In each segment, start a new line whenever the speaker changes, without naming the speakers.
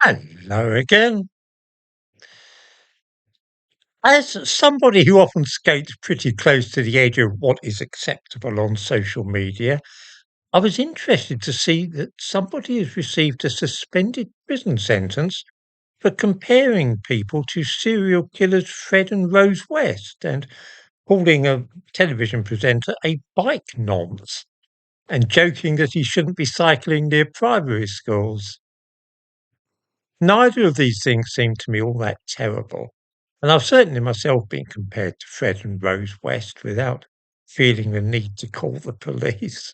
Hello again. As somebody who often skates pretty close to the edge of what is acceptable on social media, I was interested to see that somebody has received a suspended prison sentence for comparing people to serial killers Fred and Rose West and calling a television presenter a bike nonce and joking that he shouldn't be cycling near primary schools. Neither of these things seem to me all that terrible, and I've certainly myself been compared to Fred and Rose West without feeling the need to call the police.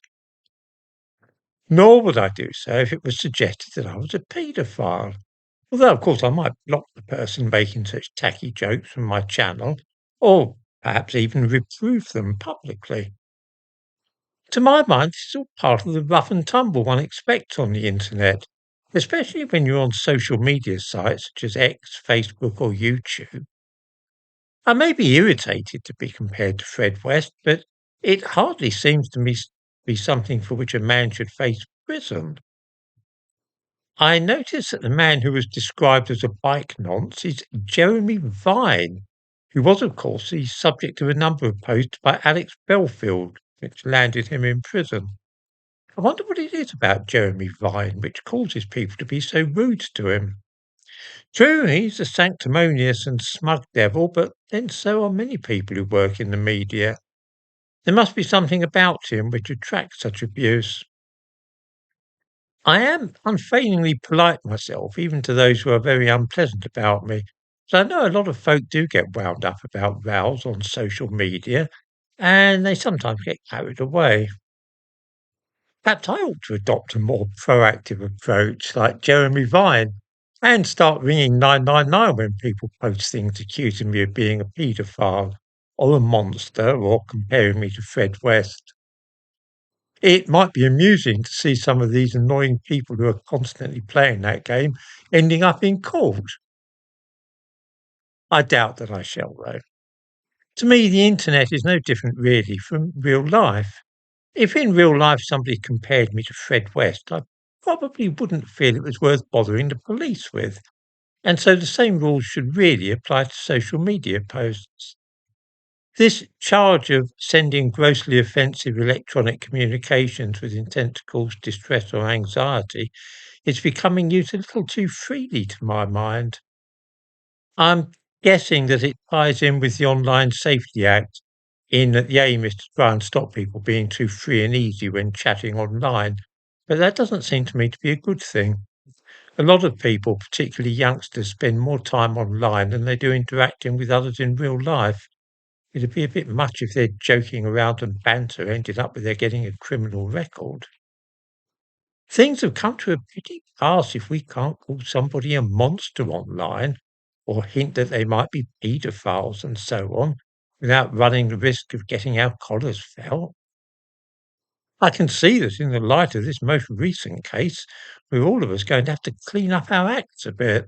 Nor would I do so if it was suggested that I was a paedophile, although of course I might block the person making such tacky jokes from my channel, or perhaps even reprove them publicly. To my mind, this is all part of the rough and tumble one expects on the internet, especially when you're on social media sites such as X, Facebook, or YouTube. I may be irritated to be compared to Fred West, but it hardly seems to me be something for which a man should face prison. I noticed that the man who was described as a bike nonce is Jeremy Vine, who was, of course, the subject of a number of posts by Alex Belfield, which landed him in prison. I wonder what it is about Jeremy Vine which causes people to be so rude to him. True, he's a sanctimonious and smug devil, but then so are many people who work in the media. There must be something about him which attracts such abuse. I am unfailingly polite myself, even to those who are very unpleasant about me. So I know a lot of folk do get wound up about rows on social media, and they sometimes get carried away. Perhaps I ought to adopt a more proactive approach like Jeremy Vine and start ringing 999 when people post things accusing me of being a paedophile or a monster or comparing me to Fred West. It might be amusing to see some of these annoying people who are constantly playing that game ending up in court. I doubt that I shall, though. To me, the internet is no different really from real life. If in real life somebody compared me to Fred West, I probably wouldn't feel it was worth bothering the police with. And so the same rules should really apply to social media posts. This charge of sending grossly offensive electronic communications with intent to cause distress or anxiety is becoming used a little too freely to my mind. I'm guessing that it ties in with the Online Safety Act, in that the aim is to try and stop people being too free and easy when chatting online. But that doesn't seem to me to be a good thing. A lot of people, particularly youngsters, spend more time online than they do interacting with others in real life. It'd be a bit much if their joking around and banter ended up with their getting a criminal record. Things have come to a pretty pass if we can't call somebody a monster online or hint that they might be paedophiles and so on without running the risk of getting our collars felt. I can see that in the light of this most recent case, we're all of us going to have to clean up our acts a bit.